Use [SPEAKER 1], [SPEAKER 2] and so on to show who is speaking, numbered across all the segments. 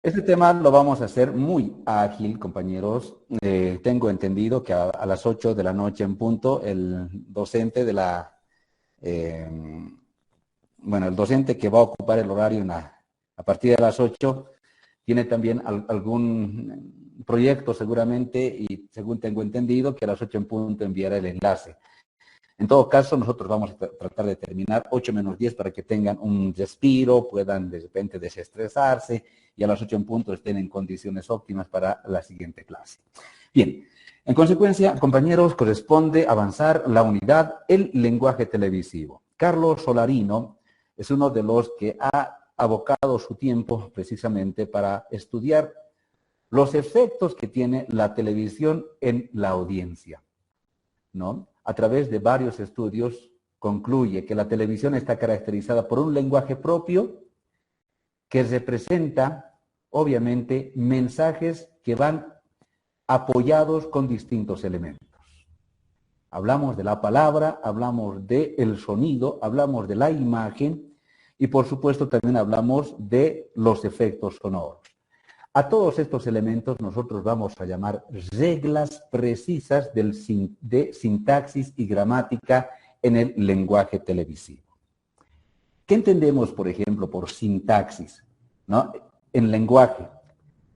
[SPEAKER 1] Este tema lo vamos a hacer muy ágil, compañeros. Tengo entendido que a las 8 de la noche en punto, el docente de eh, el docente que va a ocupar el horario a partir de las 8 tiene también algún proyecto seguramente y según tengo entendido que a las 8 en punto enviará el enlace. En todo caso, nosotros vamos a tratar de terminar 8 menos 10 para que tengan un respiro, puedan de repente desestresarse y a las 8 en punto estén en condiciones óptimas para la siguiente clase. Bien, en consecuencia, compañeros, corresponde avanzar la unidad, el lenguaje televisivo. Carlos Solarino es uno de los que ha abocado su tiempo precisamente para estudiar los efectos que tiene la televisión en la audiencia, ¿no? A través de varios estudios concluye que la televisión está caracterizada por un lenguaje propio que representa, obviamente, mensajes que van apoyados con distintos elementos. Hablamos de la palabra, hablamos del sonido, hablamos de la imagen y, por supuesto, también hablamos de los efectos sonoros. A todos estos elementos nosotros vamos a llamar reglas precisas de sintaxis y gramática en el lenguaje televisivo. ¿Qué entendemos, por ejemplo, por sintaxis, ¿no? En lenguaje,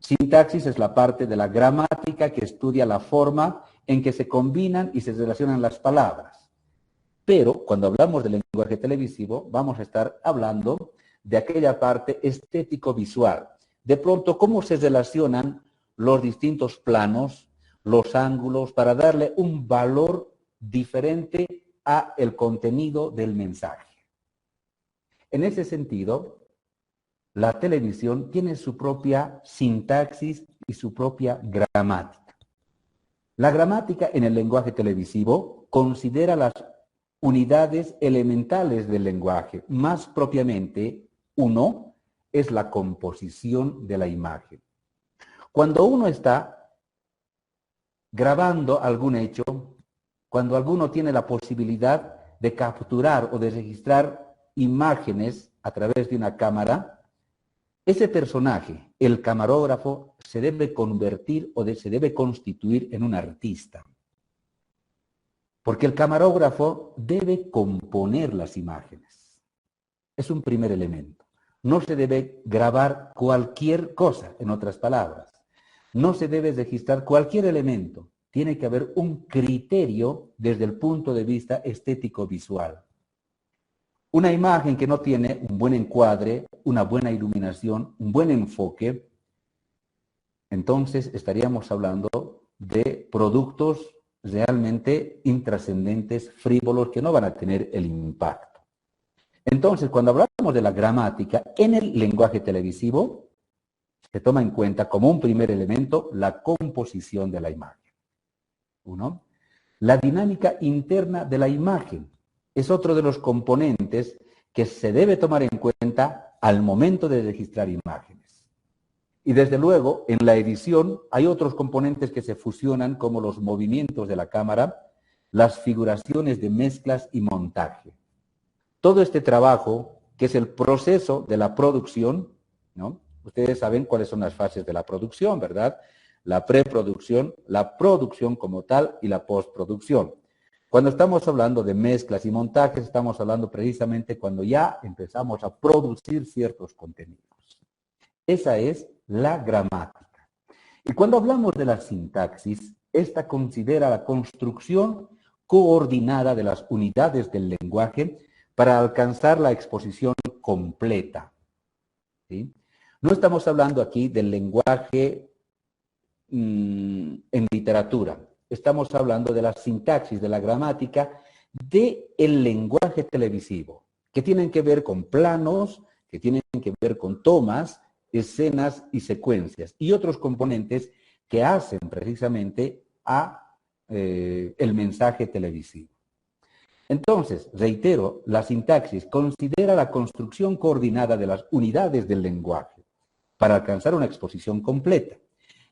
[SPEAKER 1] sintaxis es la parte de la gramática que estudia la forma en que se combinan y se relacionan las palabras. Pero cuando hablamos del lenguaje televisivo, vamos a estar hablando de aquella parte estético-visual. De pronto, cómo se relacionan los distintos planos, los ángulos, para darle un valor diferente a el contenido del mensaje. En ese sentido, la televisión tiene su propia sintaxis y su propia gramática. La gramática en el lenguaje televisivo considera las unidades elementales del lenguaje, más propiamente, uno, es la composición de la imagen. Cuando uno está grabando algún hecho, cuando alguno tiene la posibilidad de capturar o de registrar imágenes a través de una cámara, ese personaje, el camarógrafo, se debe convertir o se debe constituir en un artista. Porque el camarógrafo debe componer las imágenes. Es un primer elemento. No se debe grabar cualquier cosa, en otras palabras. No se debe registrar cualquier elemento. Tiene que haber un criterio desde el punto de vista estético-visual. Una imagen que no tiene un buen encuadre, una buena iluminación, un buen enfoque, entonces estaríamos hablando de productos realmente intrascendentes, frívolos, que no van a tener el impacto. Entonces, cuando hablamos de la gramática en el lenguaje televisivo, se toma en cuenta como un primer elemento la composición de la imagen. Uno, la dinámica interna de la imagen es otro de los componentes que se debe tomar en cuenta al momento de registrar imágenes. Y desde luego, en la edición hay otros componentes que se fusionan, como los movimientos de la cámara, las figuraciones de mezclas y montaje. Todo este trabajo, que es el proceso de la producción, ¿no? Ustedes saben cuáles son las fases de la producción, ¿verdad? La preproducción, la producción como tal y la postproducción. Cuando estamos hablando de mezclas y montajes, estamos hablando precisamente cuando ya empezamos a producir ciertos contenidos. Esa es la gramática. Y cuando hablamos de la sintaxis, esta considera la construcción coordinada de las unidades del lenguaje para alcanzar la exposición completa. ¿Sí? No estamos hablando aquí del lenguaje en literatura. Estamos hablando de la sintaxis, de la gramática, del lenguaje televisivo, que tienen que ver con planos, que tienen que ver con tomas, escenas y secuencias, y otros componentes que hacen precisamente a el mensaje televisivo. Entonces, reitero, la sintaxis considera la construcción coordinada de las unidades del lenguaje para alcanzar una exposición completa.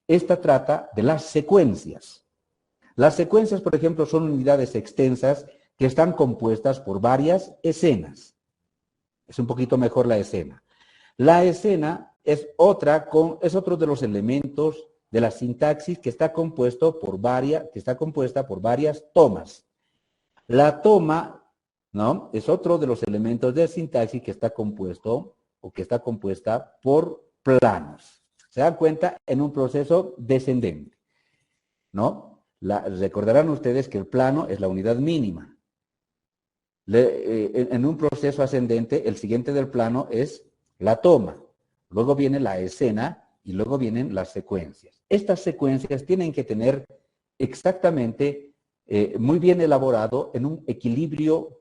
[SPEAKER 1] Esta trata de las secuencias. Las secuencias, por ejemplo, son unidades extensas que están compuestas por varias escenas. Es un poquito mejor la escena. La escena es otro de los elementos de la sintaxis que está compuesta por varias tomas. La toma, ¿no?, es otro de los elementos de sintaxis que está compuesto o que está compuesta por planos. Se dan cuenta en un proceso descendente, ¿no? Recordarán ustedes que el plano es la unidad mínima. En un proceso ascendente, el siguiente del plano es la toma. Luego viene la escena y luego vienen las secuencias. Estas secuencias tienen que tener exactamente, muy bien elaborado, en un equilibrio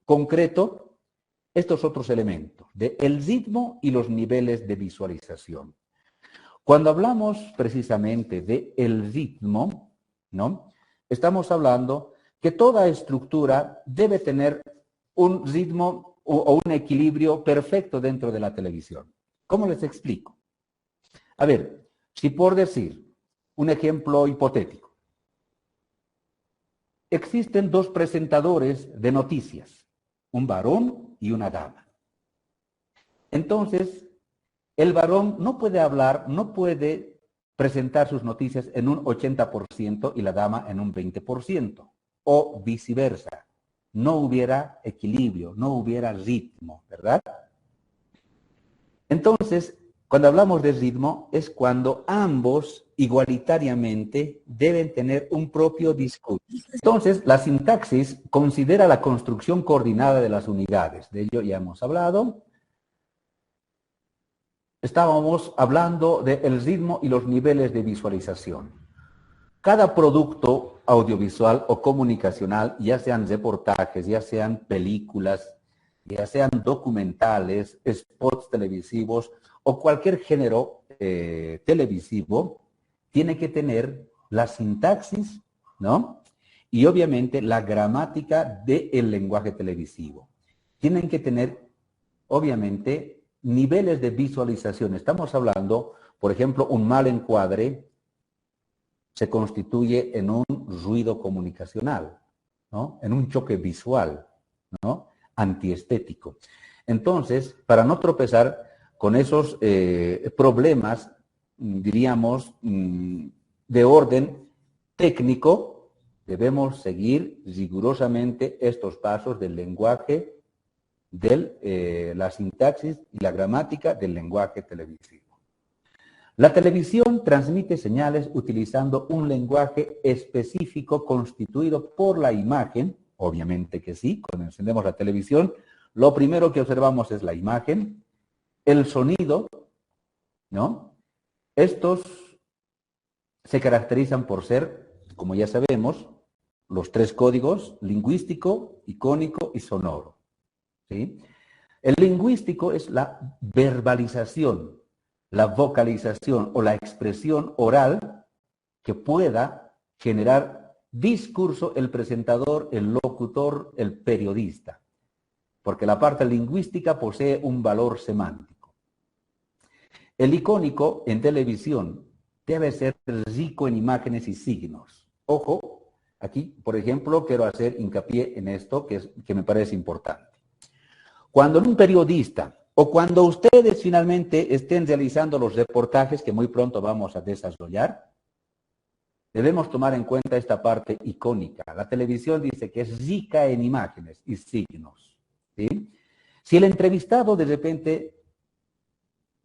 [SPEAKER 1] concreto, estos otros elementos, el ritmo y los niveles de visualización. Cuando hablamos precisamente del ritmo, ¿no?, estamos hablando que toda estructura debe tener un ritmo o un equilibrio perfecto dentro de la televisión. ¿Cómo les explico? A ver, si por decir un ejemplo hipotético, existen dos presentadores de noticias, un varón y una dama. Entonces, el varón no puede hablar, no puede presentar sus noticias en un 80% y la dama en un 20%, o viceversa. No hubiera equilibrio, no hubiera ritmo, ¿verdad? Entonces, cuando hablamos de ritmo, es cuando ambos igualitariamente deben tener un propio discurso. Entonces, la sintaxis considera la construcción coordinada de las unidades. De ello ya hemos hablado. Estábamos hablando del ritmo y los niveles de visualización. Cada producto audiovisual o comunicacional, ya sean reportajes, ya sean películas, ya sean documentales, spots televisivos o cualquier género televisivo, tiene que tener la sintaxis, ¿no?, y obviamente la gramática del lenguaje televisivo. Tienen que tener, obviamente, niveles de visualización. Estamos hablando, por ejemplo, un mal encuadre se constituye en un ruido comunicacional, ¿no?, en un choque visual, ¿no?, antiestético. Entonces, para no tropezar con esos problemas, diríamos, de orden técnico, debemos seguir rigurosamente estos pasos del lenguaje, de la sintaxis y la gramática del lenguaje televisivo. La televisión transmite señales utilizando un lenguaje específico constituido por la imagen, obviamente que sí, cuando encendemos la televisión, lo primero que observamos es la imagen, el sonido, ¿no? Estos se caracterizan por ser, como ya sabemos, los tres códigos: lingüístico, icónico y sonoro, ¿sí? El lingüístico es la verbalización, la vocalización o la expresión oral que pueda generar discurso el presentador, el locutor, el periodista, porque la parte lingüística posee un valor semántico. El icónico en televisión debe ser rico en imágenes y signos. Ojo, aquí, por ejemplo, quiero hacer hincapié en esto que me parece importante. Cuando un periodista o cuando ustedes finalmente estén realizando los reportajes que muy pronto vamos a desarrollar, debemos tomar en cuenta esta parte icónica. La televisión dice que es rica en imágenes y signos, ¿sí? Si el entrevistado de repente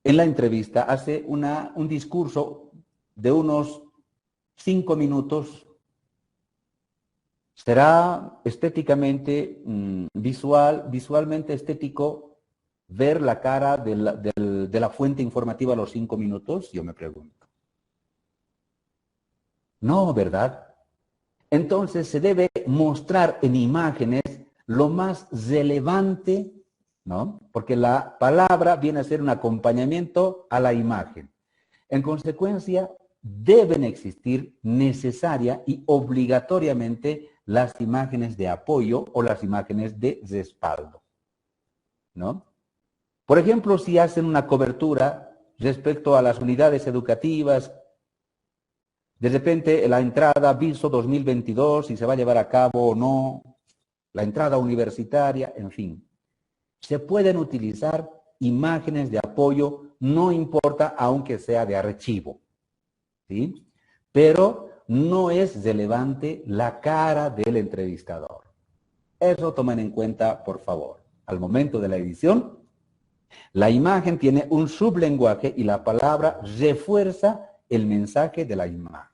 [SPEAKER 1] en la entrevista hace un discurso de unos 5 minutos, será estéticamente visualmente estético ver la cara de la fuente informativa a los 5 minutos, yo me pregunto. No, ¿verdad? Entonces se debe mostrar en imágenes lo más relevante, ¿no? Porque la palabra viene a ser un acompañamiento a la imagen. En consecuencia, deben existir necesaria y obligatoriamente las imágenes de apoyo o las imágenes de respaldo, ¿no? Por ejemplo, si hacen una cobertura respecto a las unidades educativas, de repente la entrada Viso 2022, si se va a llevar a cabo o no, la entrada universitaria, en fin. Se pueden utilizar imágenes de apoyo, no importa aunque sea de archivo, ¿sí? Pero no es relevante la cara del entrevistador. Eso tomen en cuenta, por favor. Al momento de la edición, la imagen tiene un sublenguaje y la palabra refuerza el mensaje de la imagen.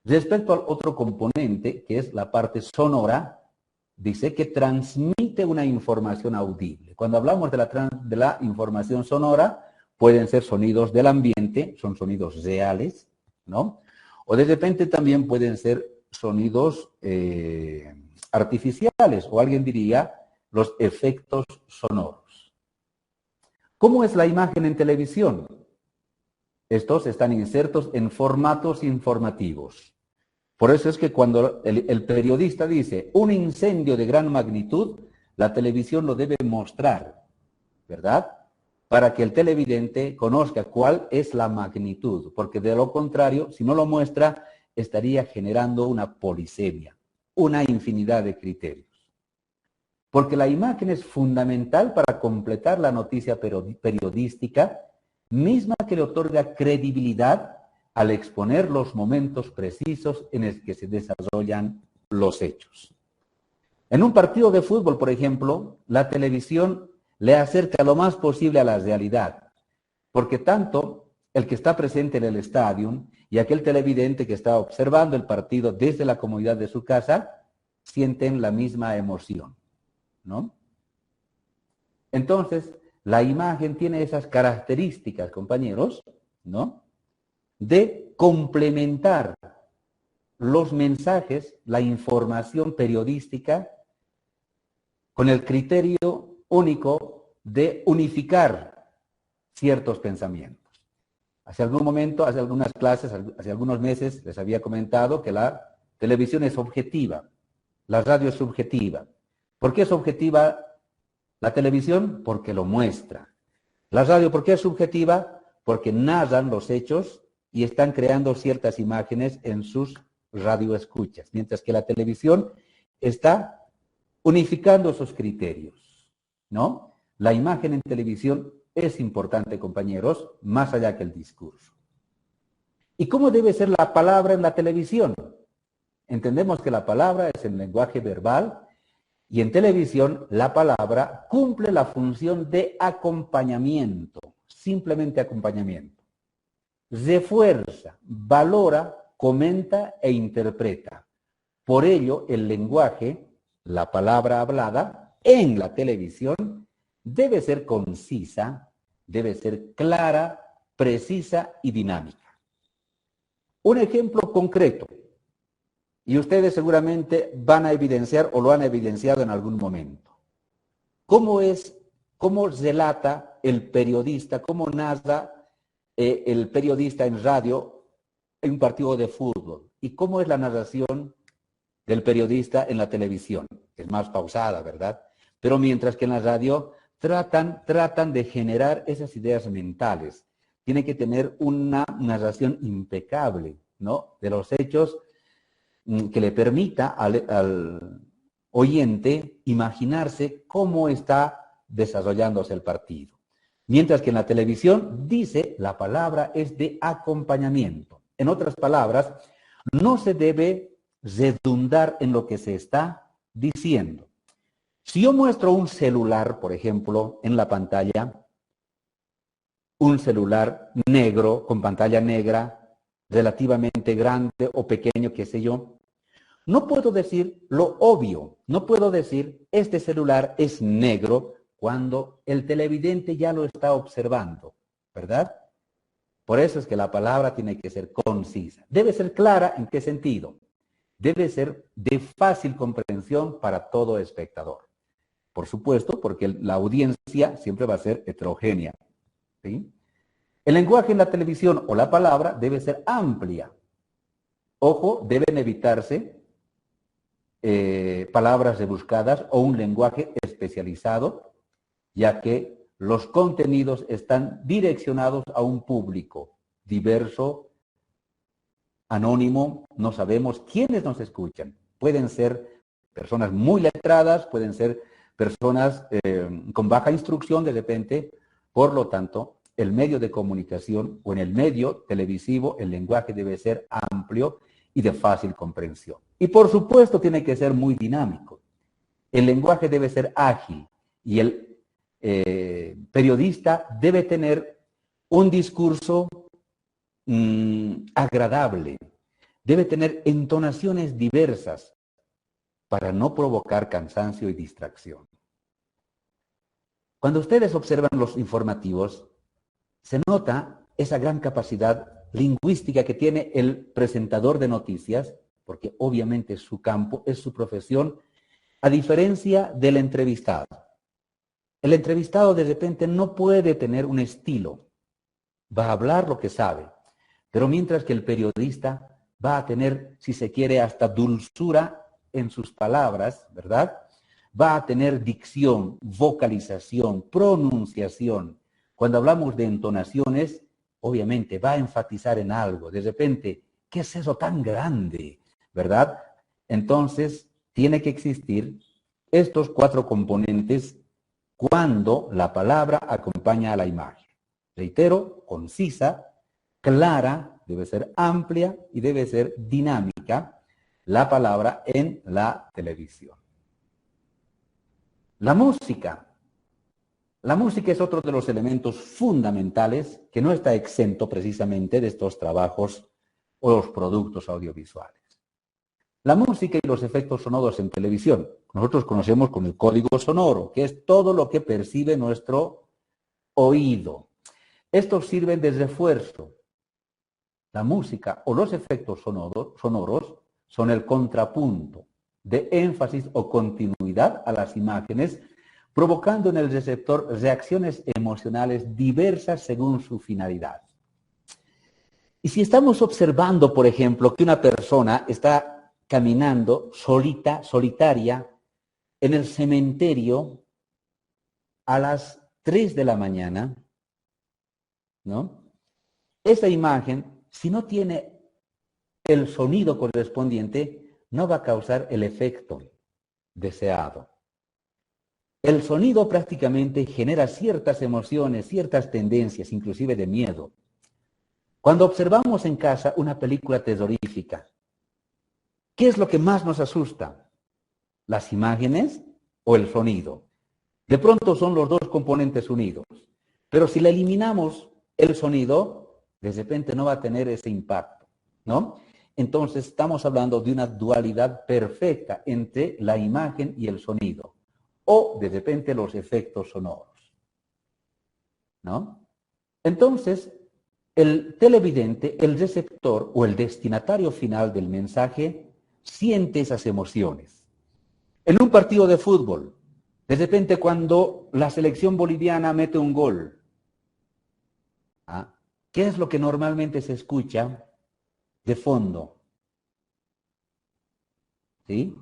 [SPEAKER 1] Respecto al otro componente, que es la parte sonora, dice que transmite una información audible. Cuando hablamos de la información sonora, pueden ser sonidos del ambiente, son sonidos reales, ¿no? O de repente también pueden ser sonidos artificiales, o alguien diría los efectos sonoros. ¿Cómo es la imagen en televisión? Estos están insertos en formatos informativos. Por eso es que cuando el periodista dice un incendio de gran magnitud, la televisión lo debe mostrar, ¿verdad? Para que el televidente conozca cuál es la magnitud, porque de lo contrario, si no lo muestra, estaría generando una polisemia, una infinidad de criterios. Porque la imagen es fundamental para completar la noticia periodística, misma que le otorga credibilidad al exponer los momentos precisos en los que se desarrollan los hechos. En un partido de fútbol, por ejemplo, la televisión le acerca lo más posible a la realidad, porque tanto el que está presente en el estadio y aquel televidente que está observando el partido desde la comodidad de su casa sienten la misma emoción, ¿no? Entonces, la imagen tiene esas características, compañeros, ¿no? De complementar los mensajes, la información periodística, con el criterio único de unificar ciertos pensamientos. Hace algún momento, hace algunas clases, hace algunos meses, les había comentado que la televisión es objetiva, la radio es subjetiva. ¿Por qué es objetiva la televisión? Porque lo muestra. La radio, ¿por qué es subjetiva? Porque narran los hechos y están creando ciertas imágenes en sus radioescuchas, mientras que la televisión está unificando esos criterios, ¿no? La imagen en televisión es importante, compañeros, más allá que el discurso. ¿Y cómo debe ser la palabra en la televisión? Entendemos que la palabra es el lenguaje verbal y en televisión la palabra cumple la función de acompañamiento, simplemente acompañamiento. Refuerza, valora, comenta e interpreta. Por ello, el lenguaje, la palabra hablada en la televisión debe ser concisa, debe ser clara, precisa y dinámica. Un ejemplo concreto, y ustedes seguramente van a evidenciar o lo han evidenciado en algún momento. ¿Cómo relata el periodista, cómo narra el periodista en radio en un partido de fútbol? ¿Y cómo es la narración del periodista en la televisión? Es más pausada, ¿verdad? Pero mientras que en la radio tratan de generar esas ideas mentales. Tiene que tener una narración impecable, ¿no? De los hechos que le permita al oyente imaginarse cómo está desarrollándose el partido. Mientras que en la televisión dice la palabra es de acompañamiento. En otras palabras, no se debe redundar en lo que se está diciendo. Si yo muestro un celular, por ejemplo, en la pantalla, un celular negro, con pantalla negra, relativamente grande o pequeño, qué sé yo, no puedo decir lo obvio, no puedo decir este celular es negro cuando el televidente ya lo está observando, ¿verdad? Por eso es que la palabra tiene que ser concisa. Debe ser clara, ¿en qué sentido? Debe ser de fácil comprensión para todo espectador. Por supuesto, porque la audiencia siempre va a ser heterogénea, ¿sí? El lenguaje en la televisión o la palabra debe ser amplia. Ojo, deben evitarse palabras rebuscadas o un lenguaje especializado, ya que los contenidos están direccionados a un público diverso, anónimo, no sabemos quiénes nos escuchan. Pueden ser personas muy letradas, pueden ser personas con baja instrucción de repente. Por lo tanto, el medio de comunicación o en el medio televisivo, el lenguaje debe ser amplio y de fácil comprensión. Y por supuesto tiene que ser muy dinámico. El lenguaje debe ser ágil y el periodista debe tener un discurso agradable, debe tener entonaciones diversas para no provocar cansancio y distracción. Cuando ustedes observan los informativos, se nota esa gran capacidad lingüística que tiene el presentador de noticias, porque obviamente es su campo, es su profesión, a diferencia del entrevistado. El entrevistado de repente no puede tener un estilo, va a hablar lo que sabe, pero mientras que el periodista va a tener, si se quiere, hasta dulzura en sus palabras, ¿verdad? Va a tener dicción, vocalización, pronunciación. Cuando hablamos de entonaciones, obviamente va a enfatizar en algo. De repente, ¿qué es eso tan grande? ¿Verdad? Entonces, tiene que existir estos 4 componentes cuando la palabra acompaña a la imagen. Reitero, concisa, clara, debe ser amplia y debe ser dinámica la palabra en la televisión. La música. La música es otro de los elementos fundamentales que no está exento precisamente de estos trabajos o los productos audiovisuales. La música y los efectos sonoros en televisión, nosotros conocemos como el código sonoro, que es todo lo que percibe nuestro oído. Estos sirven de refuerzo. La música o los efectos sonoros son el contrapunto de énfasis o continuidad a las imágenes, provocando en el receptor reacciones emocionales diversas según su finalidad. Y si estamos observando, por ejemplo, que una persona está caminando solitaria, en el cementerio a las 3 de la mañana, ¿no? Esa imagen, si no tiene el sonido correspondiente, no va a causar el efecto deseado. El sonido prácticamente genera ciertas emociones, ciertas tendencias, inclusive de miedo. Cuando observamos en casa una película terrorífica, ¿qué es lo que más nos asusta? ¿Las imágenes o el sonido? De pronto son los 2 componentes unidos. Pero si le eliminamos el sonido, de repente no va a tener ese impacto, ¿no? Entonces estamos hablando de una dualidad perfecta entre la imagen y el sonido, o de repente los efectos sonoros, ¿no? Entonces, el televidente, el receptor o el destinatario final del mensaje siente esas emociones. En un partido de fútbol, de repente cuando la selección boliviana mete un gol, ¿qué es lo que normalmente se escucha de fondo? ¿Sí?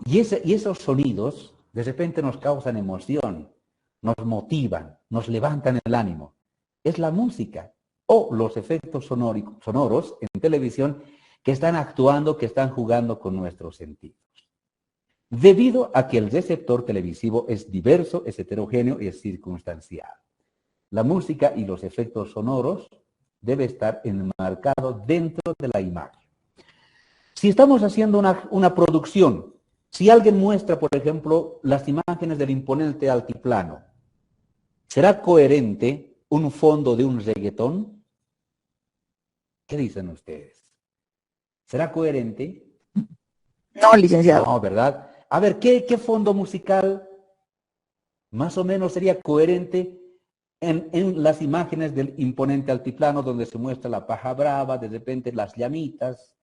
[SPEAKER 1] Y esos sonidos de repente nos causan emoción, nos motivan, nos levantan el ánimo. Es la música o los efectos sonoros en televisión que están actuando, que están jugando con nuestros sentidos. Debido a que el receptor televisivo es diverso, es heterogéneo y es circunstancial. La música y los efectos sonoros debe estar enmarcado dentro de la imagen. Si estamos haciendo una producción, si alguien muestra, por ejemplo, las imágenes del imponente altiplano, ¿será coherente un fondo de un reggaetón? ¿Qué dicen ustedes? ¿Será coherente?
[SPEAKER 2] No, licenciado.
[SPEAKER 1] No, ¿verdad? A ver, ¿qué fondo musical más o menos sería coherente en las imágenes del imponente altiplano donde se muestra la paja brava, de repente las llamitas?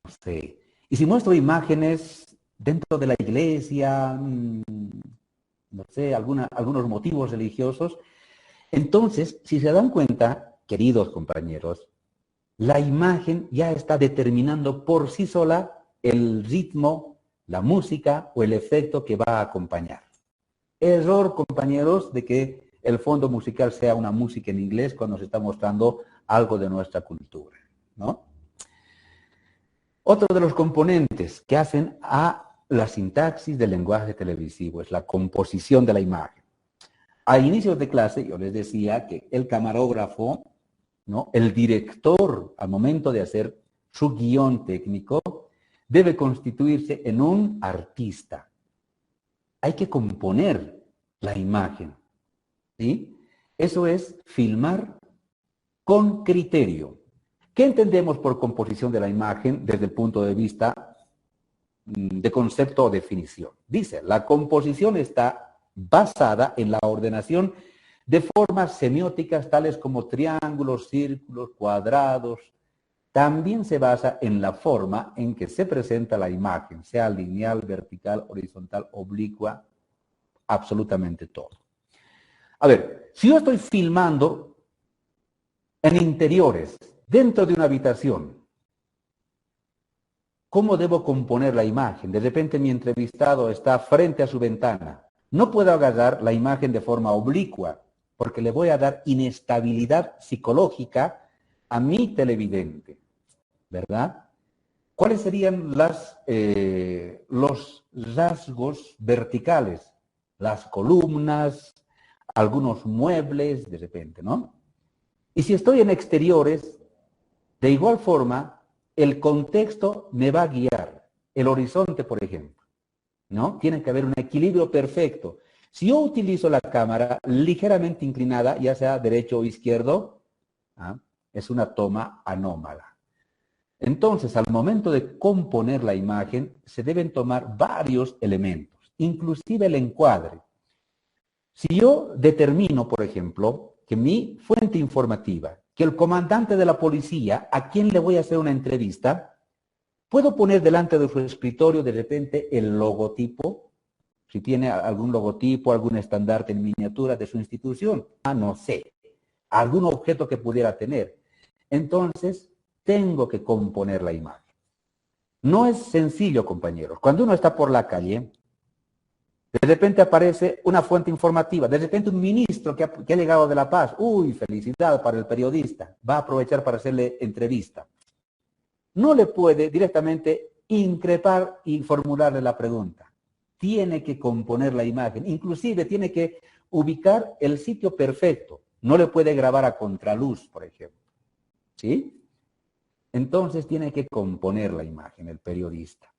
[SPEAKER 1] No sé. Y si muestro imágenes dentro de la iglesia, no sé, algunos motivos religiosos, entonces, si se dan cuenta, queridos compañeros, la imagen ya está determinando por sí sola el ritmo, la música o el efecto que va a acompañar. Error, compañeros, de que el fondo musical sea una música en inglés cuando se está mostrando algo de nuestra cultura, ¿no? Otro de los componentes que hacen a la sintaxis del lenguaje televisivo es la composición de la imagen. A inicios de clase yo les decía que el camarógrafo, ¿no?, el director, al momento de hacer su guión técnico, debe constituirse en un artista. Hay que componer la imagen, ¿sí? Eso es filmar con criterio. ¿Qué entendemos por composición de la imagen desde el punto de vista de concepto o definición? Dice, la composición está basada en la ordenación de formas semióticas tales como triángulos, círculos, cuadrados. También se basa en la forma en que se presenta la imagen, sea lineal, vertical, horizontal, oblicua, absolutamente todo. A ver, si yo estoy filmando en interiores, dentro de una habitación, ¿cómo debo componer la imagen? De repente mi entrevistado está frente a su ventana. No puedo agarrar la imagen de forma oblicua, porque le voy a dar inestabilidad psicológica a mi televidente, ¿verdad? ¿Cuáles serían los rasgos verticales? Las columnas, algunos muebles, de repente, ¿no? Y si estoy en exteriores, de igual forma, el contexto me va a guiar. El horizonte, por ejemplo, ¿no? Tiene que haber un equilibrio perfecto. Si yo utilizo la cámara ligeramente inclinada, ya sea derecho o izquierdo, ¿ah?, es una toma anómala. Entonces, al momento de componer la imagen, se deben tomar varios elementos, inclusive el encuadre. Si yo determino, por ejemplo, que mi fuente informativa, que el comandante de la policía, a quien le voy a hacer una entrevista, puedo poner delante de su escritorio de repente el logotipo, si tiene algún logotipo, algún estandarte en miniatura de su institución, no sé, algún objeto que pudiera tener. Entonces, tengo que componer la imagen. No es sencillo, compañeros. Cuando uno está por la calle, de repente aparece una fuente informativa, de repente un ministro que ha llegado de La Paz. Uy, felicidad para el periodista. Va a aprovechar para hacerle entrevista. No le puede directamente increpar y formularle la pregunta. Tiene que componer la imagen. Inclusive tiene que ubicar el sitio perfecto. No le puede grabar a contraluz, por ejemplo. ¿Sí? Entonces tiene que componer la imagen el periodista.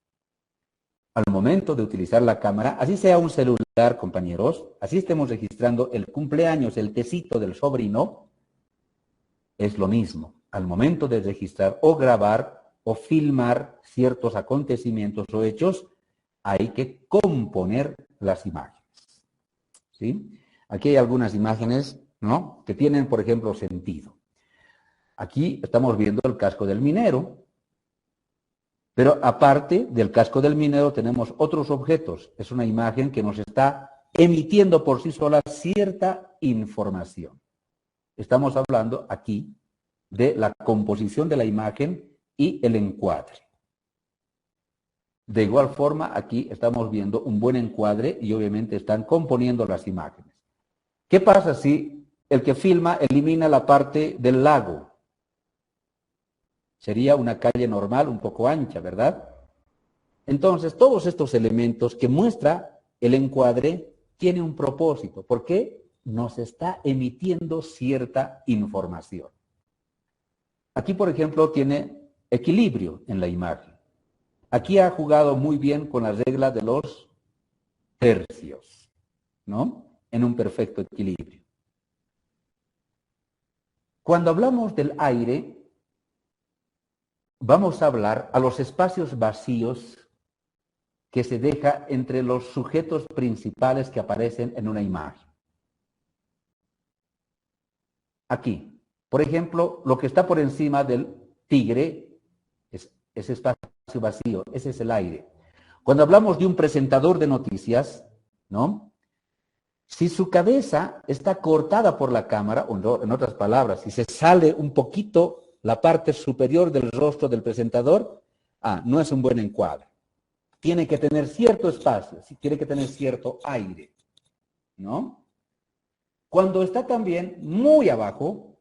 [SPEAKER 1] Al momento de utilizar la cámara, así sea un celular, compañeros, así estemos registrando el cumpleaños, el tecito del sobrino, es lo mismo. Al momento de registrar o grabar o filmar ciertos acontecimientos o hechos, hay que componer las imágenes. ¿Sí? Aquí hay algunas imágenes, ¿no?, que tienen, por ejemplo, sentido. Aquí estamos viendo el casco del minero. Pero aparte del casco del minero tenemos otros objetos. Es una imagen que nos está emitiendo por sí sola cierta información. Estamos hablando aquí de la composición de la imagen y el encuadre. De igual forma, aquí estamos viendo un buen encuadre y obviamente están componiendo las imágenes. ¿Qué pasa si el que filma elimina la parte del lago? Sería una calle normal, un poco ancha, ¿verdad? Entonces, todos estos elementos que muestra el encuadre tienen un propósito. ¿Por qué? Nos está emitiendo cierta información. Aquí, por ejemplo, tiene equilibrio en la imagen. Aquí ha jugado muy bien con la regla de los tercios, ¿no? En un perfecto equilibrio. Cuando hablamos del aire, vamos a hablar a los espacios vacíos que se deja entre los sujetos principales que aparecen en una imagen. Aquí, por ejemplo, lo que está por encima del tigre es ese espacio vacío, ese es el aire. Cuando hablamos de un presentador de noticias, ¿no?, si su cabeza está cortada por la cámara, o en otras palabras, si se sale un poquito la parte superior del rostro del presentador, no es un buen encuadre. Tiene que tener cierto espacio, tiene que tener cierto aire, ¿no? Cuando está también muy abajo,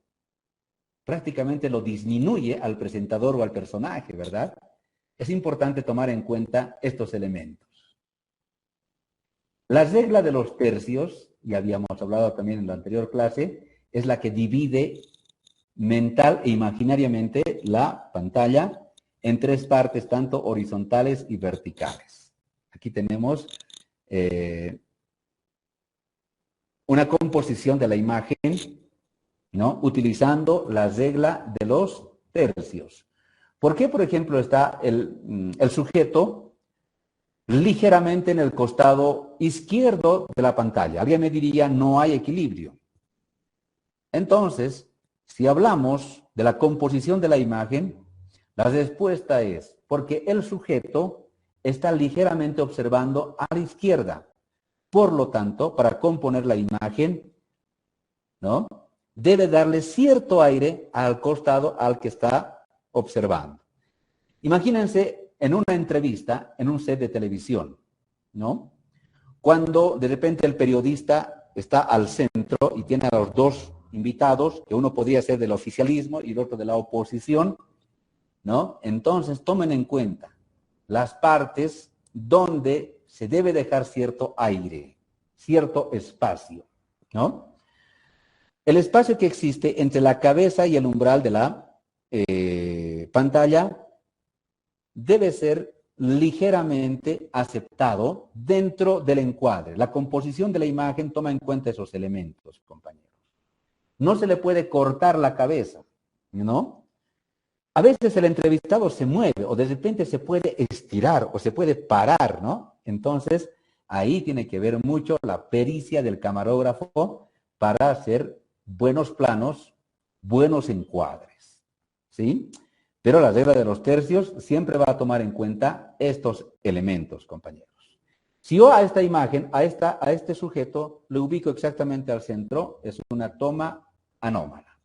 [SPEAKER 1] prácticamente lo disminuye al presentador o al personaje, ¿verdad? es importante tomar en cuenta estos elementos. La regla de los tercios, ya habíamos hablado también en la anterior clase, es la que divide mental e imaginariamente la pantalla en tres partes, tanto horizontales y verticales. Aquí tenemos una composición de la imagen, ¿no? Utilizando la regla de los tercios. ¿Por qué, por ejemplo, está el sujeto ligeramente en el costado izquierdo de la pantalla? Alguien me diría, no hay equilibrio. Entonces, si hablamos de la composición de la imagen, la respuesta es porque el sujeto está ligeramente observando a la izquierda. Por lo tanto, para componer la imagen, ¿no?, debe darle cierto aire al costado al que está observando. Imagínense en una entrevista, en un set de televisión, ¿no? Cuando de repente el periodista está al centro y tiene a los dos invitados, que uno podría ser del oficialismo y el otro de la oposición, ¿no? Entonces tomen en cuenta las partes donde se debe dejar cierto aire, cierto espacio, ¿no? El espacio que existe entre la cabeza y el umbral de la pantalla debe ser ligeramente aceptado dentro del encuadre. La composición de la imagen toma en cuenta esos elementos, compañeros. No se le puede cortar la cabeza, ¿no? A veces el entrevistado se mueve o de repente se puede estirar o se puede parar, ¿no? Entonces, ahí tiene que ver mucho la pericia del camarógrafo para hacer buenos planos, buenos encuadres, ¿sí? Pero la regla de los tercios siempre va a tomar en cuenta estos elementos, compañeros. Si yo a esta imagen, a este sujeto, le ubico exactamente al centro, es una toma anómala.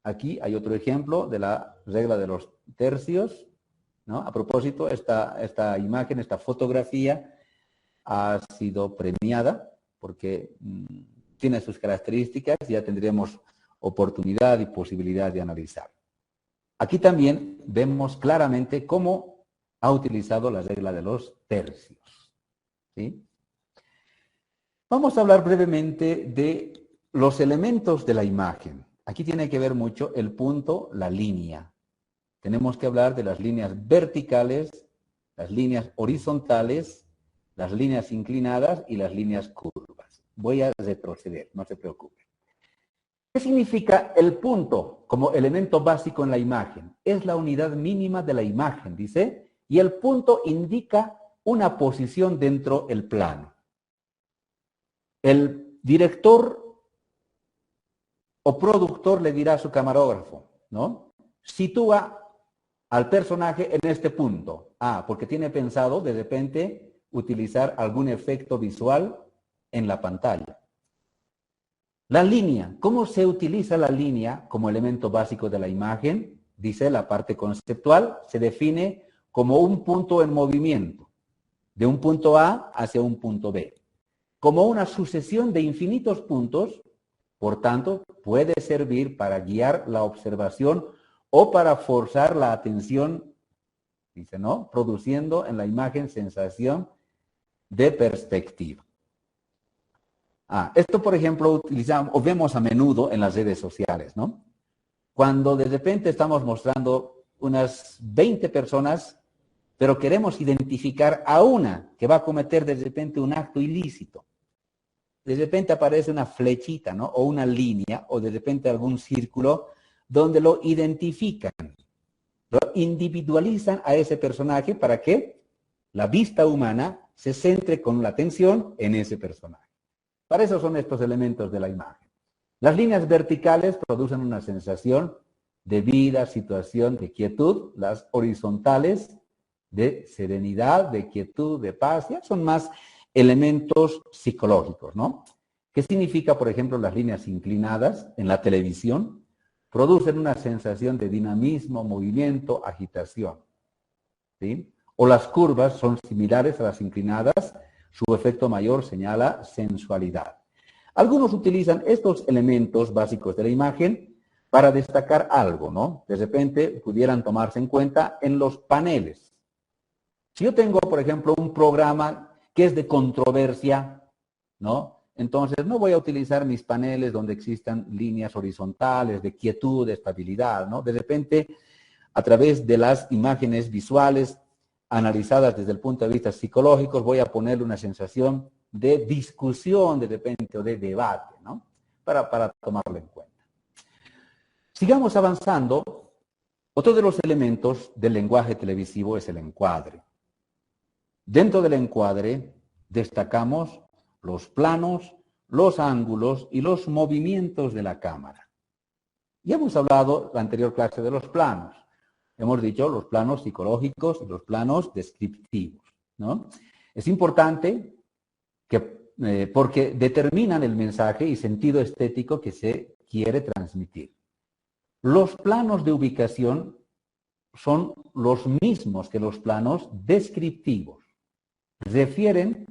[SPEAKER 1] Aquí hay otro ejemplo de la regla de los tercios, ¿no? A propósito, esta imagen, esta fotografía ha sido premiada porque tiene sus características, ya tendremos oportunidad y posibilidad de analizar. Aquí también vemos claramente cómo ha utilizado la regla de los tercios, ¿sí? Vamos a hablar brevemente de los elementos de la imagen. Aquí tiene que ver mucho el punto, la línea. Tenemos que hablar de las líneas verticales, las líneas horizontales, las líneas inclinadas y las líneas curvas. Voy a retroceder, no se preocupen. ¿Qué significa el punto como elemento básico en la imagen? Es la unidad mínima de la imagen, dice, y el punto indica una posición dentro del plano. El director o productor le dirá a su camarógrafo, ¿no? Sitúa al personaje en este punto. Porque tiene pensado de repente utilizar algún efecto visual en la pantalla. La línea, ¿cómo se utiliza la línea como elemento básico de la imagen? Dice la parte conceptual, se define como un punto en movimiento, de un punto A hacia un punto B. Como una sucesión de infinitos puntos, por tanto, puede servir para guiar la observación o para forzar la atención, dice, ¿no?, produciendo en la imagen sensación de perspectiva. Esto, por ejemplo, utilizamos o vemos a menudo en las redes sociales, ¿no? Cuando de repente estamos mostrando unas 20 personas, pero queremos identificar a una que va a cometer de repente un acto ilícito. De repente aparece una flechita, ¿no?, o una línea, o de repente algún círculo, donde lo identifican, lo individualizan a ese personaje para que la vista humana se centre con la atención en ese personaje. Para eso son estos elementos de la imagen. Las líneas verticales producen una sensación de vida, situación, de quietud. Las horizontales de serenidad, de quietud, de paz. Ya son más elementos psicológicos, ¿no? ¿Qué significa, por ejemplo, las líneas inclinadas en la televisión? Producen una sensación de dinamismo, movimiento, agitación, ¿sí? O las curvas son similares a las inclinadas. Su efecto mayor señala sensualidad. Algunos utilizan estos elementos básicos de la imagen para destacar algo, ¿no? De repente pudieran tomarse en cuenta en los paneles. Si yo tengo, por ejemplo, un programa que es de controversia, ¿no? Entonces no voy a utilizar mis paneles donde existan líneas horizontales de quietud, de estabilidad, ¿no? De repente, a través de las imágenes visuales analizadas desde el punto de vista psicológico, voy a ponerle una sensación de discusión de repente o de debate, ¿no? Para tomarlo en cuenta. Sigamos avanzando. Otro de los elementos del lenguaje televisivo es el encuadre. Dentro del encuadre destacamos los planos, los ángulos y los movimientos de la cámara. Ya hemos hablado en la anterior clase de los planos. Hemos dicho los planos psicológicos y los planos descriptivos, ¿no? Es importante porque determinan el mensaje y sentido estético que se quiere transmitir. Los planos de ubicación son los mismos que los planos descriptivos. Refieren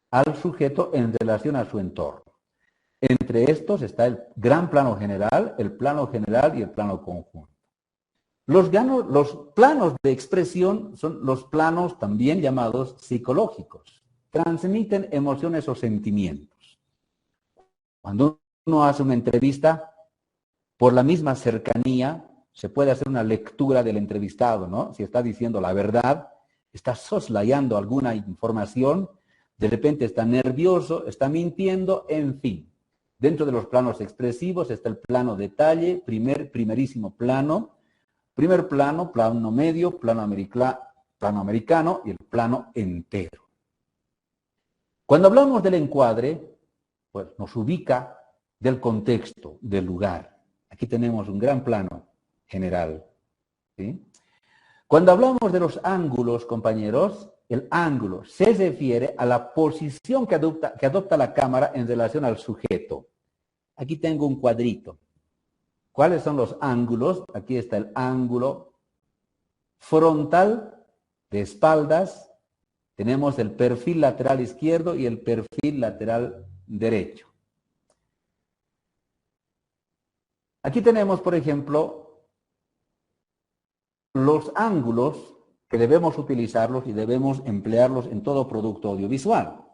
[SPEAKER 1] al sujeto en relación a su entorno. Entre estos está el gran plano general y el plano conjunto. Los planos de expresión son los planos también llamados psicológicos. Transmiten emociones o sentimientos. Cuando uno hace una entrevista, por la misma cercanía, se puede hacer una lectura del entrevistado, ¿no? Si está diciendo la verdad, está soslayando alguna información, de repente está nervioso, está mintiendo, en fin. Dentro de los planos expresivos está el plano detalle, primerísimo plano, primer plano, plano medio, plano americano y el plano entero. Cuando hablamos del encuadre, pues nos ubica del contexto, del lugar. Aquí tenemos un gran plano general, ¿sí? Cuando hablamos de los ángulos, compañeros, el ángulo se refiere a la posición que adopta la cámara en relación al sujeto. Aquí tengo un cuadrito. ¿Cuáles son los ángulos? Aquí está el ángulo frontal de espaldas. Tenemos el perfil lateral izquierdo y el perfil lateral derecho. Aquí tenemos, por ejemplo, los ángulos que debemos utilizarlos y debemos emplearlos en todo producto audiovisual.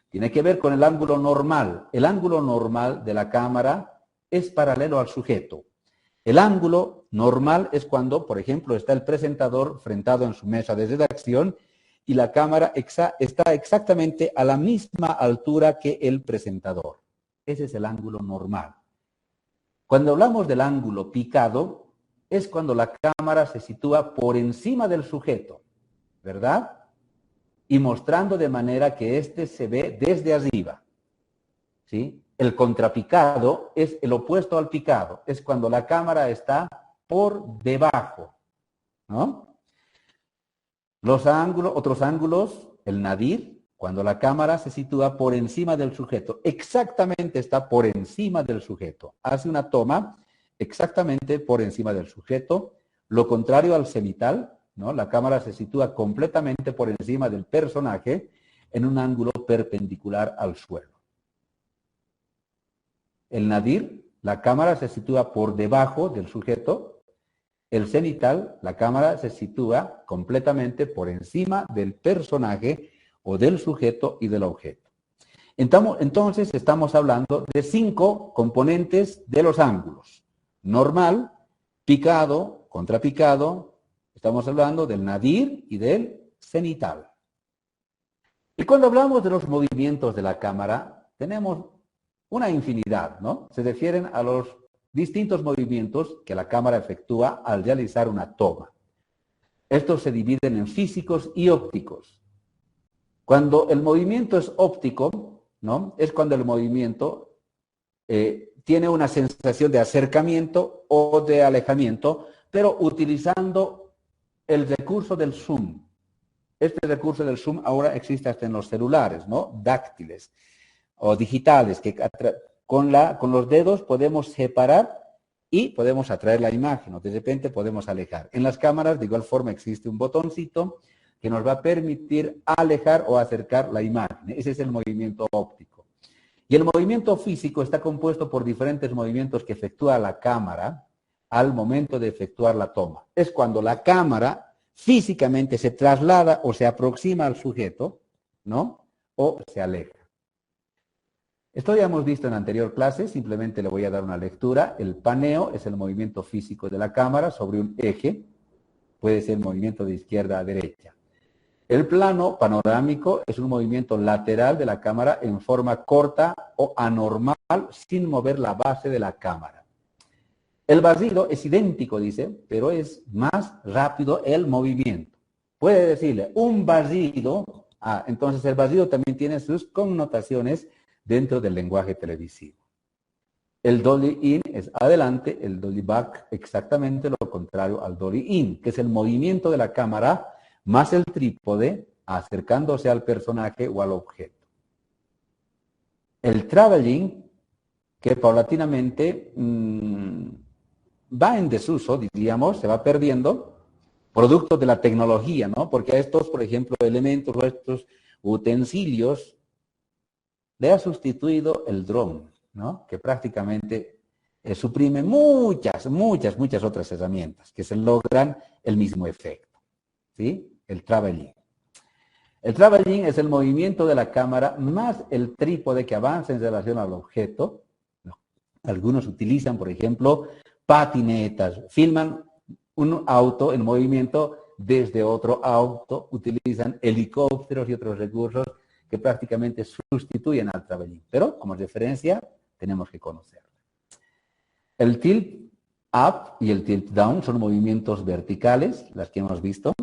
[SPEAKER 1] Tiene que ver con el ángulo normal. El ángulo normal de la cámara es paralelo al sujeto. El ángulo normal es cuando, por ejemplo, está el presentador sentado en su mesa de redacción y la cámara está exactamente a la misma altura que el presentador. Ese es el ángulo normal. Cuando hablamos del ángulo picado, es cuando la cámara se sitúa por encima del sujeto, ¿verdad? Y mostrando de manera que éste se ve desde arriba, ¿sí? El contrapicado es el opuesto al picado, es cuando la cámara está por debajo, ¿no? Otros ángulos, el nadir, cuando la cámara se sitúa por encima del sujeto, exactamente está por encima del sujeto, hace una toma exactamente por encima del sujeto, lo contrario al cenital, ¿no? La cámara se sitúa completamente por encima del personaje en un ángulo perpendicular al suelo. El nadir, la cámara se sitúa por debajo del sujeto. El cenital, la cámara se sitúa completamente por encima del personaje o del sujeto y del objeto. Entonces estamos hablando de 5 componentes de los ángulos. Normal, picado, contrapicado, estamos hablando del nadir y del cenital. Y cuando hablamos de los movimientos de la cámara, tenemos una infinidad, ¿no? Se refieren a los distintos movimientos que la cámara efectúa al realizar una toma. Estos se dividen en físicos y ópticos. Cuando el movimiento es óptico, ¿no? Es cuando el movimiento tiene una sensación de acercamiento o de alejamiento, pero utilizando el recurso del zoom. Este recurso del zoom ahora existe hasta en los celulares, ¿no? Dáctiles o digitales, que con los dedos podemos separar y podemos atraer la imagen, o de repente podemos alejar. En las cámaras, de igual forma, existe un botoncito que nos va a permitir alejar o acercar la imagen. Ese es el movimiento óptico. Y el movimiento físico está compuesto por diferentes movimientos que efectúa la cámara al momento de efectuar la toma. Es cuando la cámara físicamente se traslada o se aproxima al sujeto, ¿no? O se aleja. Esto ya hemos visto en la anterior clase, simplemente le voy a dar una lectura. El paneo es el movimiento físico de la cámara sobre un eje, puede ser movimiento de izquierda a derecha. El plano panorámico es un movimiento lateral de la cámara en forma corta o anormal sin mover la base de la cámara. El barrido es idéntico, dice, pero es más rápido el movimiento. Puede decirle un barrido, entonces el barrido también tiene sus connotaciones dentro del lenguaje televisivo. El dolly in es adelante, el dolly back exactamente lo contrario al dolly in, que es el movimiento de la cámara más el trípode acercándose al personaje o al objeto. El traveling, que paulatinamente va en desuso, diríamos, se va perdiendo, producto de la tecnología, ¿no? Porque a estos, por ejemplo, elementos o estos utensilios le ha sustituido el dron, ¿no? Que prácticamente suprime muchas otras herramientas que se logran el mismo efecto, ¿sí? El traveling. El traveling es el movimiento de la cámara más el trípode que avanza en relación al objeto. Algunos utilizan, por ejemplo, patinetas, filman un auto en movimiento desde otro auto, utilizan helicópteros y otros recursos que prácticamente sustituyen al traveling. Pero como referencia tenemos que conocerlo. El tilt up y el tilt down son movimientos verticales, las que hemos visto.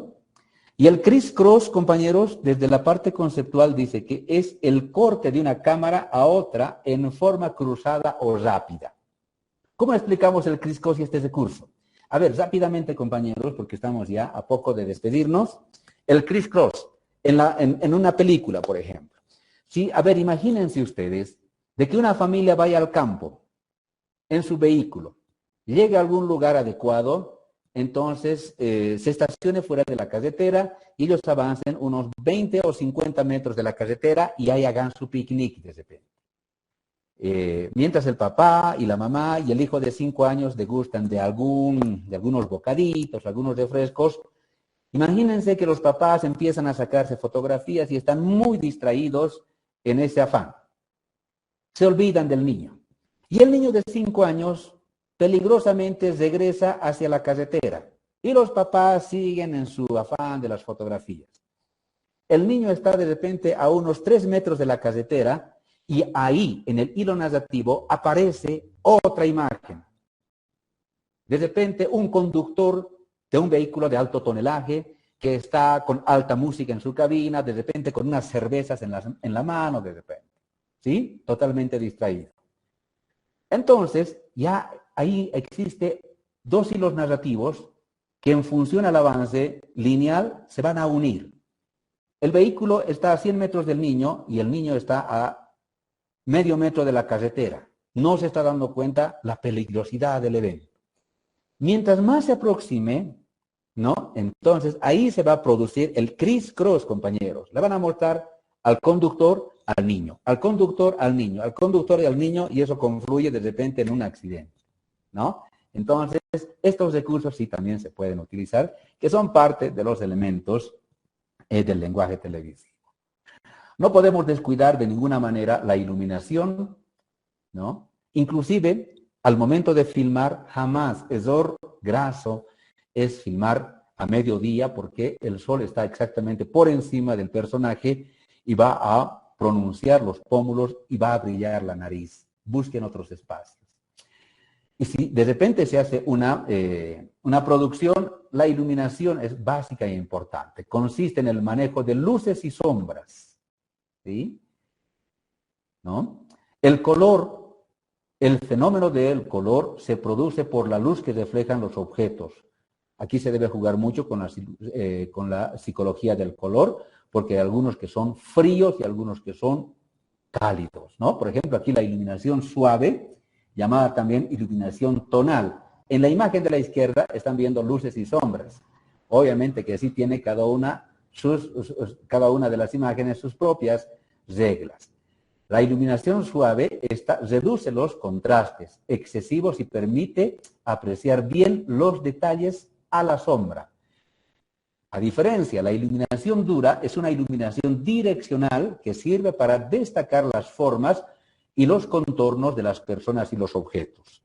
[SPEAKER 1] Y el criss-cross, compañeros, desde la parte conceptual dice que es el corte de una cámara a otra en forma cruzada o rápida. ¿Cómo explicamos el criss-cross y este recurso? A ver, rápidamente, compañeros, porque estamos ya a poco de despedirnos. El criss-cross, en una película, por ejemplo. Sí, a ver, imagínense ustedes de que una familia vaya al campo en su vehículo, llegue a algún lugar adecuado, entonces se estacione fuera de la carretera y ellos avancen unos 20 o 50 metros de la carretera y ahí hagan su picnic de repente. Mientras el papá y la mamá y el hijo de 5 años degustan de algunos bocaditos, algunos refrescos, imagínense que los papás empiezan a sacarse fotografías y están muy distraídos en ese afán. Se olvidan del niño. Y el niño de 5 años peligrosamente regresa hacia la carretera y los papás siguen en su afán de las fotografías. El niño está de repente a unos 3 metros de la carretera y ahí, en el hilo narrativo, aparece otra imagen. De repente, un conductor de un vehículo de alto tonelaje que está con alta música en su cabina, de repente con unas cervezas en la mano, de repente. ¿Sí? Totalmente distraído. Entonces, ya ahí existe 2 hilos narrativos que en función al avance lineal se van a unir. El vehículo está a 100 metros del niño y el niño está a medio metro de la carretera. No se está dando cuenta la peligrosidad del evento. Mientras más se aproxime, ¿no? Entonces ahí se va a producir el criss-cross, compañeros. Le van a mostrar al conductor, al niño, al conductor, al niño, al conductor y al niño, y eso confluye de repente en un accidente, ¿no? Entonces, estos recursos sí también se pueden utilizar, que son parte de los elementos del lenguaje televisivo. No podemos descuidar de ninguna manera la iluminación, ¿no? Inclusive, al momento de filmar, jamás error graso es filmar a mediodía porque el sol está exactamente por encima del personaje y va a pronunciar los pómulos y va a brillar la nariz. Busquen otros espacios. Y si de repente se hace una producción, la iluminación es básica e importante. Consiste en el manejo de luces y sombras. ¿Sí? ¿No? El color, el fenómeno del color se produce por la luz que reflejan los objetos. Aquí se debe jugar mucho con la psicología del color, porque hay algunos que son fríos y algunos que son cálidos, ¿no? Por ejemplo, aquí la iluminación suave, llamada también iluminación tonal. En la imagen de la izquierda están viendo luces y sombras. Obviamente que sí tiene cada una de las imágenes sus propias reglas. La iluminación suave reduce los contrastes excesivos y permite apreciar bien los detalles a la sombra. A diferencia, la iluminación dura es una iluminación direccional que sirve para destacar las formas y los contornos de las personas y los objetos.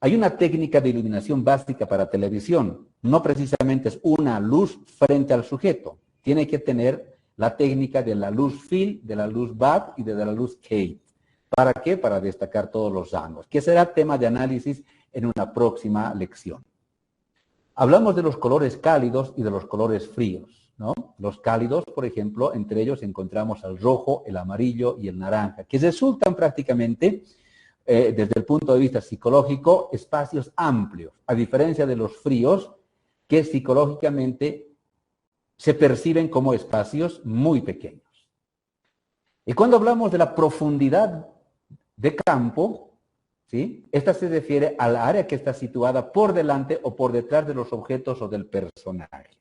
[SPEAKER 1] Hay una técnica de iluminación básica para televisión. No precisamente es una luz frente al sujeto. Tiene que tener la técnica de la luz field, de la luz BAT y de la luz Kate. ¿Para qué? Para destacar todos los ángulos, que será tema de análisis en una próxima lección. Hablamos de los colores cálidos y de los colores fríos, ¿no? Los cálidos, por ejemplo, entre ellos encontramos el rojo, el amarillo y el naranja, que resultan prácticamente, desde el punto de vista psicológico, espacios amplios, a diferencia de los fríos, que psicológicamente se perciben como espacios muy pequeños. Y cuando hablamos de la profundidad de campo, ¿sí? Esta se refiere al área que está situada por delante o por detrás de los objetos o del personaje.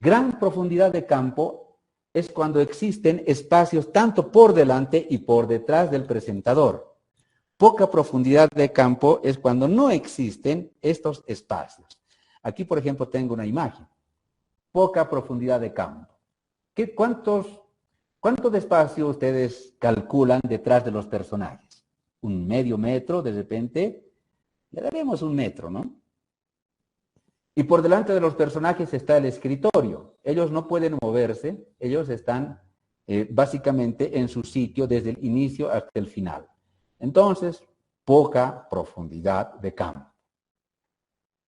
[SPEAKER 1] Gran profundidad de campo es cuando existen espacios tanto por delante y por detrás del presentador. Poca profundidad de campo es cuando no existen estos espacios. Aquí, por ejemplo, tengo una imagen. Poca profundidad de campo. ¿Cuánto de espacio ustedes calculan detrás de los personajes? ¿Un medio metro? De repente, le daremos un metro, ¿no? Y por delante de los personajes está el escritorio. Ellos no pueden moverse, ellos están básicamente en su sitio desde el inicio hasta el final. Entonces, poca profundidad de campo.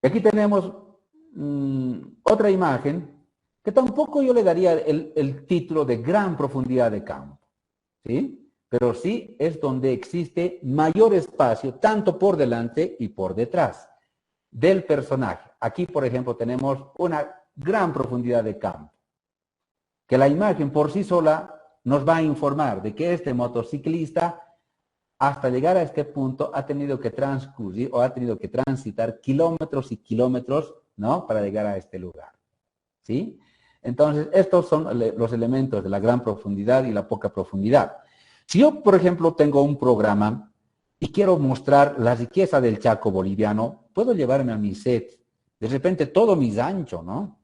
[SPEAKER 1] Y aquí tenemos otra imagen que tampoco yo le daría el título de gran profundidad de campo, ¿sí? Pero sí es donde existe mayor espacio, tanto por delante y por detrás del personaje. Aquí, por ejemplo, tenemos una gran profundidad de campo, que la imagen por sí sola nos va a informar de que este motociclista, hasta llegar a este punto, ha tenido que transcurrir o ha tenido que transitar kilómetros y kilómetros, ¿no? Para llegar a este lugar, ¿sí? Entonces, estos son los elementos de la gran profundidad y la poca profundidad. Si yo, por ejemplo, tengo un programa y quiero mostrar la riqueza del Chaco boliviano, puedo llevarme a mi set, de repente todo mi ancho, ¿no?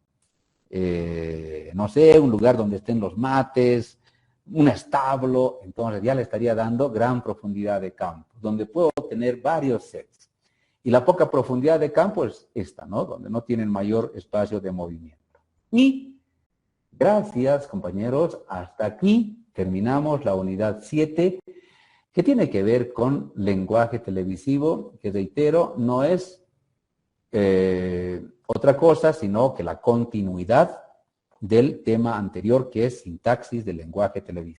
[SPEAKER 1] No sé, un lugar donde estén los mates, un establo, entonces ya le estaría dando gran profundidad de campo, donde puedo tener varios sets. Y la poca profundidad de campo es esta, ¿no? Donde no tienen mayor espacio de movimiento. Y gracias, compañeros, hasta aquí terminamos la unidad 7, que tiene que ver con lenguaje televisivo, que reitero, no es otra cosa, sino que la continuidad del tema anterior, que es sintaxis del lenguaje televisivo.